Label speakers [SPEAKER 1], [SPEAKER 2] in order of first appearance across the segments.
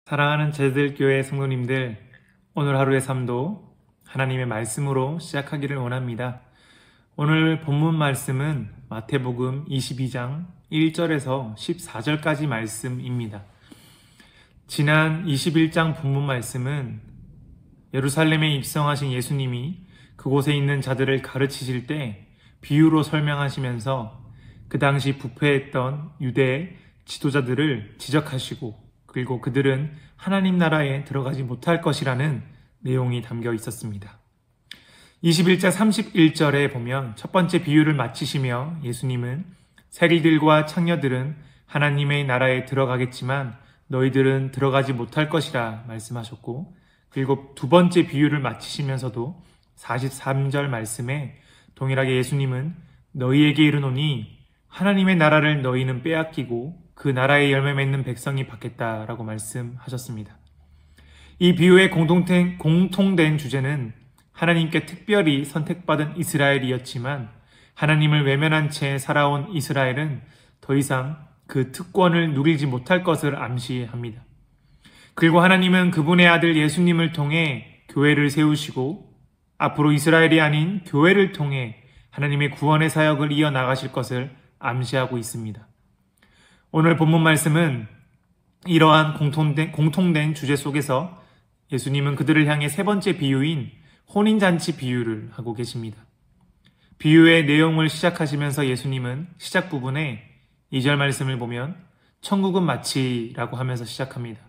[SPEAKER 1] 사랑하는 제들교회 성도님들, 오늘 하루의 삶도 하나님의 말씀으로 시작하기를 원합니다. 오늘 본문 말씀은 마태복음 22장 1절에서 14절까지 말씀입니다. 지난 21장 본문 말씀은 예루살렘에 입성하신 예수님이 그곳에 있는 자들을 가르치실 때 비유로 설명하시면서 그 당시 부패했던 유대 지도자들을 지적하시고, 그리고 그들은 하나님 나라에 들어가지 못할 것이라는 내용이 담겨 있었습니다. 21장 31절에 보면 첫 번째 비유를 마치시며 예수님은 세리들과 창녀들은 하나님의 나라에 들어가겠지만 너희들은 들어가지 못할 것이라 말씀하셨고, 그리고 두 번째 비유를 마치시면서도 43절 말씀에 동일하게 예수님은 너희에게 이르노니 하나님의 나라를 너희는 빼앗기고 그 나라의 열매 맺는 백성이 받겠다라고 말씀하셨습니다. 이 비유의 공통된 주제는 하나님께 특별히 선택받은 이스라엘이었지만 하나님을 외면한 채 살아온 이스라엘은 더 이상 그 특권을 누리지 못할 것을 암시합니다. 그리고 하나님은 그분의 아들 예수님을 통해 교회를 세우시고 앞으로 이스라엘이 아닌 교회를 통해 하나님의 구원의 사역을 이어나가실 것을 암시하고 있습니다. 오늘 본문 말씀은 이러한 공통된 주제 속에서 예수님은 그들을 향해 세 번째 비유인 혼인잔치 비유를 하고 계십니다. 비유의 내용을 시작하시면서 예수님은 시작 부분에 2절 말씀을 보면 천국은 마치라고 하면서 시작합니다.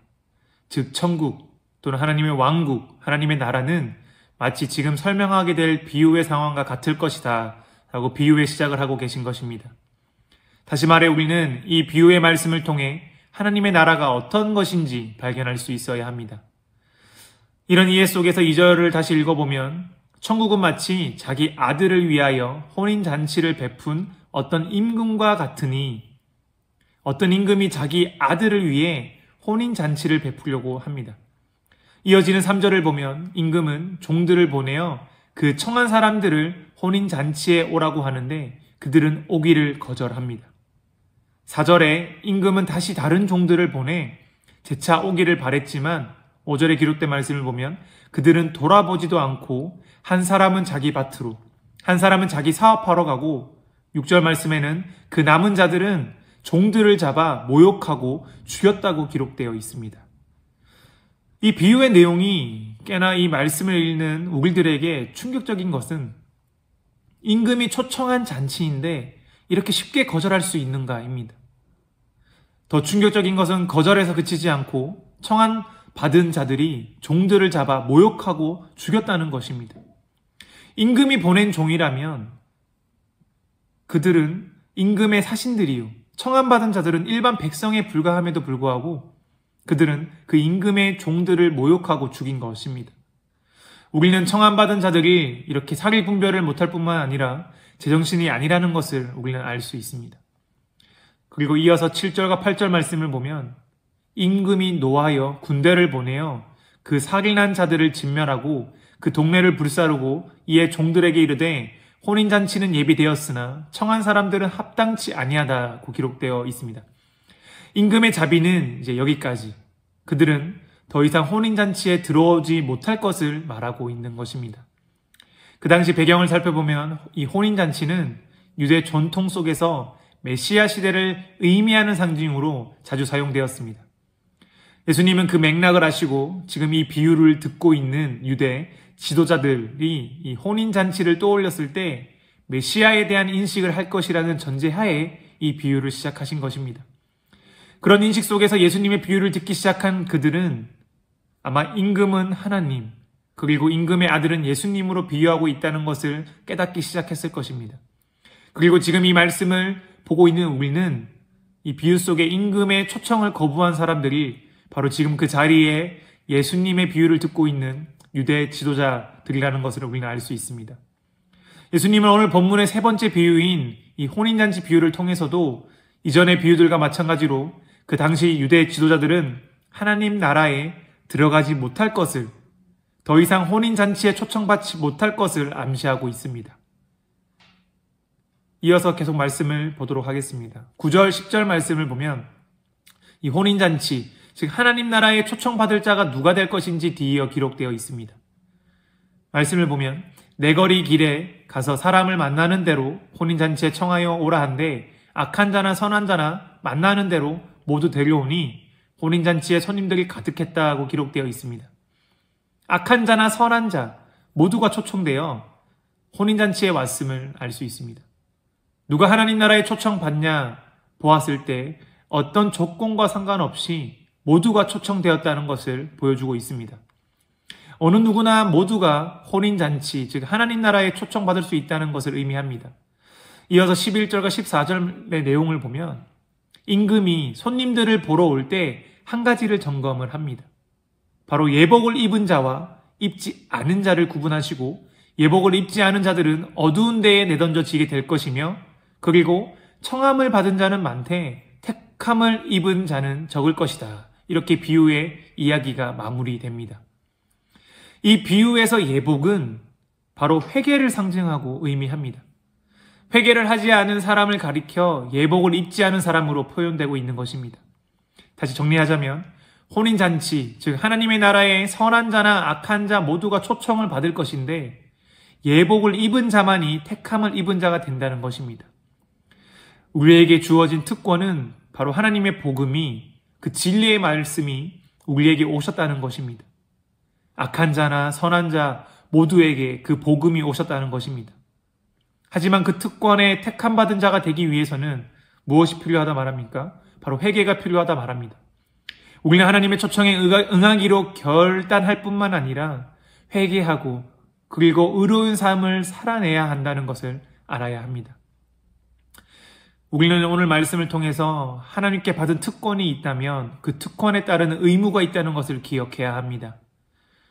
[SPEAKER 1] 즉 천국 또는 하나님의 왕국, 하나님의 나라는 마치 지금 설명하게 될 비유의 상황과 같을 것이다 라고 비유의 시작을 하고 계신 것입니다. 다시 말해 우리는 이 비유의 말씀을 통해 하나님의 나라가 어떤 것인지 발견할 수 있어야 합니다. 이런 이해 속에서 2절을 다시 읽어보면 천국은 마치 자기 아들을 위하여 혼인잔치를 베푼 어떤 임금과 같으니, 어떤 임금이 자기 아들을 위해 혼인잔치를 베푸려고 합니다. 이어지는 3절을 보면 임금은 종들을 보내어 그 청한 사람들을 혼인잔치에 오라고 하는데 그들은 오기를 거절합니다. 4절에 임금은 다시 다른 종들을 보내 재차 오기를 바랬지만 5절에 기록된 말씀을 보면 그들은 돌아보지도 않고 한 사람은 자기 밭으로, 한 사람은 자기 사업하러 가고 6절 말씀에는 그 남은 자들은 종들을 잡아 모욕하고 죽였다고 기록되어 있습니다. 이 비유의 내용이 꽤나 이 말씀을 읽는 우리들에게 충격적인 것은 임금이 초청한 잔치인데 이렇게 쉽게 거절할 수 있는가입니다. 더 충격적인 것은 거절해서 그치지 않고 청한 받은 자들이 종들을 잡아 모욕하고 죽였다는 것입니다. 임금이 보낸 종이라면 그들은 임금의 사신들이요, 청한받은 자들은 일반 백성에 불과함에도 불구하고 그들은 그 임금의 종들을 모욕하고 죽인 것입니다. 우리는 청한받은 자들이 이렇게 사리 분별을 못할 뿐만 아니라 제정신이 아니라는 것을 우리는 알 수 있습니다. 그리고 이어서 7절과 8절 말씀을 보면 임금이 노하여 군대를 보내어 그 살인한 자들을 진멸하고 그 동네를 불사르고 이에 종들에게 이르되 혼인잔치는 예비되었으나 청한 사람들은 합당치 아니하다고 기록되어 있습니다. 임금의 자비는 이제 여기까지, 그들은 더 이상 혼인잔치에 들어오지 못할 것을 말하고 있는 것입니다. 그 당시 배경을 살펴보면 이 혼인잔치는 유대 전통 속에서 메시아 시대를 의미하는 상징으로 자주 사용되었습니다. 예수님은 그 맥락을 아시고 지금 이 비유를 듣고 있는 유대 지도자들이 이 혼인잔치를 떠올렸을 때 메시아에 대한 인식을 할 것이라는 전제하에 이 비유를 시작하신 것입니다. 그런 인식 속에서 예수님의 비유를 듣기 시작한 그들은 아마 임금은 하나님, 그리고 임금의 아들은 예수님으로 비유하고 있다는 것을 깨닫기 시작했을 것입니다. 그리고 지금 이 말씀을 보고 있는 우리는 이 비유 속에 임금의 초청을 거부한 사람들이 바로 지금 그 자리에 예수님의 비유를 듣고 있는 유대 지도자들이라는 것을 우리는 알 수 있습니다. 예수님은 오늘 본문의 세 번째 비유인 이 혼인잔치 비유를 통해서도 이전의 비유들과 마찬가지로 그 당시 유대 지도자들은 하나님 나라에 들어가지 못할 것을, 더 이상 혼인잔치에 초청받지 못할 것을 암시하고 있습니다. 이어서 계속 말씀을 보도록 하겠습니다. 9절, 10절 말씀을 보면 이 혼인잔치, 즉 하나님 나라에 초청받을 자가 누가 될 것인지 뒤이어 기록되어 있습니다. 말씀을 보면 내거리 길에 가서 사람을 만나는 대로 혼인잔치에 청하여 오라 한데 악한 자나 선한 자나 만나는 대로 모두 데려오니 혼인잔치에 손님들이 가득했다고 기록되어 있습니다. 악한 자나 선한 자 모두가 초청되어 혼인잔치에 왔음을 알 수 있습니다. 누가 하나님 나라에 초청받냐 보았을 때 어떤 조건과 상관없이 모두가 초청되었다는 것을 보여주고 있습니다. 어느 누구나 모두가 혼인잔치, 즉 하나님 나라에 초청받을 수 있다는 것을 의미합니다. 이어서 11절과 14절의 내용을 보면 임금이 손님들을 보러 올 때 한 가지를 점검을 합니다. 바로 예복을 입은 자와 입지 않은 자를 구분하시고 예복을 입지 않은 자들은 어두운 데에 내던져지게 될 것이며 그리고 청함을 받은 자는 많되 택함을 입은 자는 적을 것이다. 이렇게 비유의 이야기가 마무리됩니다. 이 비유에서 예복은 바로 회개를 상징하고 의미합니다. 회개를 하지 않은 사람을 가리켜 예복을 입지 않은 사람으로 표현되고 있는 것입니다. 다시 정리하자면 혼인잔치, 즉 하나님의 나라에 선한 자나 악한 자 모두가 초청을 받을 것인데 예복을 입은 자만이 택함을 입은 자가 된다는 것입니다. 우리에게 주어진 특권은 바로 하나님의 복음이, 그 진리의 말씀이 우리에게 오셨다는 것입니다. 악한 자나 선한 자 모두에게 그 복음이 오셨다는 것입니다. 하지만 그 특권에 택함받은 자가 되기 위해서는 무엇이 필요하다 말합니까? 바로 회개가 필요하다 말합니다. 우리는 하나님의 초청에 응하기로 결단할 뿐만 아니라 회개하고 그리고 의로운 삶을 살아내야 한다는 것을 알아야 합니다. 우리는 오늘 말씀을 통해서 하나님께 받은 특권이 있다면 그 특권에 따른 의무가 있다는 것을 기억해야 합니다.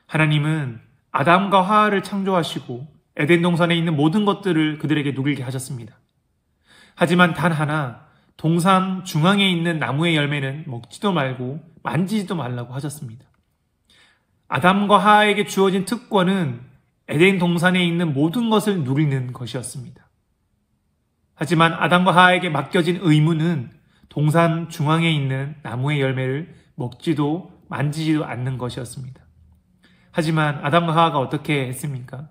[SPEAKER 1] 하나님은 아담과 하와를 창조하시고 에덴 동산에 있는 모든 것들을 그들에게 누리게 하셨습니다. 하지만 단 하나 동산 중앙에 있는 나무의 열매는 먹지도 말고 만지지도 말라고 하셨습니다. 아담과 하와에게 주어진 특권은 에덴 동산에 있는 모든 것을 누리는 것이었습니다. 하지만 아담과 하와에게 맡겨진 의무는 동산 중앙에 있는 나무의 열매를 먹지도 만지지도 않는 것이었습니다. 하지만 아담과 하와가 어떻게 했습니까?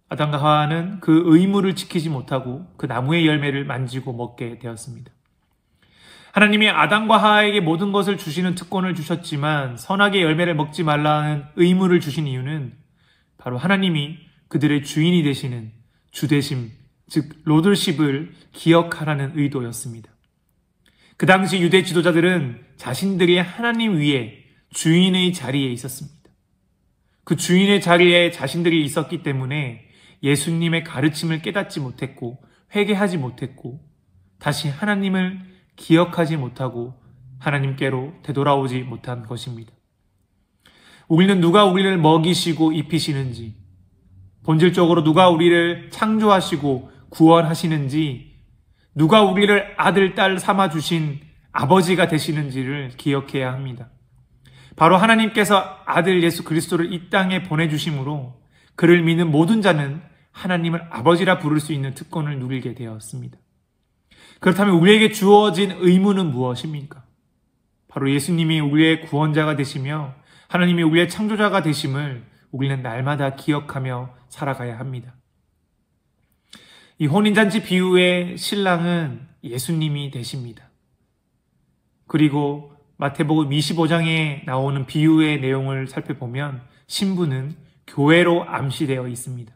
[SPEAKER 1] 아담과 하와는 그 의무를 지키지 못하고 그 나무의 열매를 만지고 먹게 되었습니다. 하나님이 아담과 하와에게 모든 것을 주시는 특권을 주셨지만 선악의 열매를 먹지 말라는 의무를 주신 이유는 바로 하나님이 그들의 주인이 되시는 주대심, 즉 로들십을 기억하라는 의도였습니다. 그 당시 유대 지도자들은 자신들이 하나님 위에 주인의 자리에 있었습니다. 그 주인의 자리에 자신들이 있었기 때문에 예수님의 가르침을 깨닫지 못했고 회개하지 못했고 다시 하나님을 기억하지 못하고 하나님께로 되돌아오지 못한 것입니다. 우리는 누가 우리를 먹이시고 입히시는지, 본질적으로 누가 우리를 창조하시고 구원하시는지, 누가 우리를 아들, 딸 삼아주신 아버지가 되시는지를 기억해야 합니다. 바로 하나님께서 아들 예수 그리스도를 이 땅에 보내주심으로 그를 믿는 모든 자는 하나님을 아버지라 부를 수 있는 특권을 누리게 되었습니다. 그렇다면 우리에게 주어진 의무는 무엇입니까? 바로 예수님이 우리의 구원자가 되시며 하나님이 우리의 창조자가 되심을 우리는 날마다 기억하며 살아가야 합니다. 이 혼인잔치 비유의 신랑은 예수님이 되십니다. 그리고 마태복음 25장에 나오는 비유의 내용을 살펴보면 신부는 교회로 암시되어 있습니다.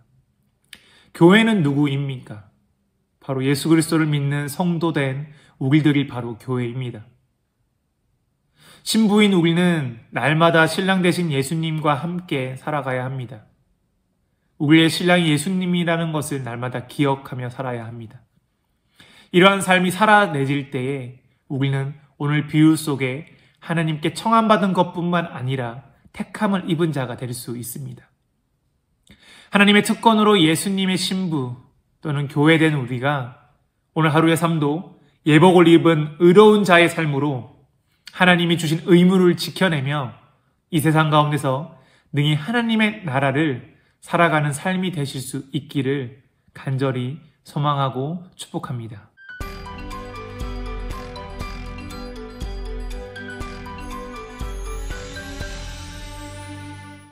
[SPEAKER 1] 교회는 누구입니까? 바로 예수 그리스도를 믿는 성도된 우리들이 바로 교회입니다. 신부인 우리는 날마다 신랑 되신 예수님과 함께 살아가야 합니다. 우리의 신랑이 예수님이라는 것을 날마다 기억하며 살아야 합니다. 이러한 삶이 살아내질 때에 우리는 오늘 비유 속에 하나님께 청함받은 것뿐만 아니라 택함을 입은 자가 될 수 있습니다. 하나님의 특권으로 예수님의 신부 또는 교회된 우리가 오늘 하루의 삶도 예복을 입은 의로운 자의 삶으로 하나님이 주신 의무를 지켜내며 이 세상 가운데서 능히 하나님의 나라를 살아가는 삶이 되실 수 있기를 간절히 소망하고 축복합니다.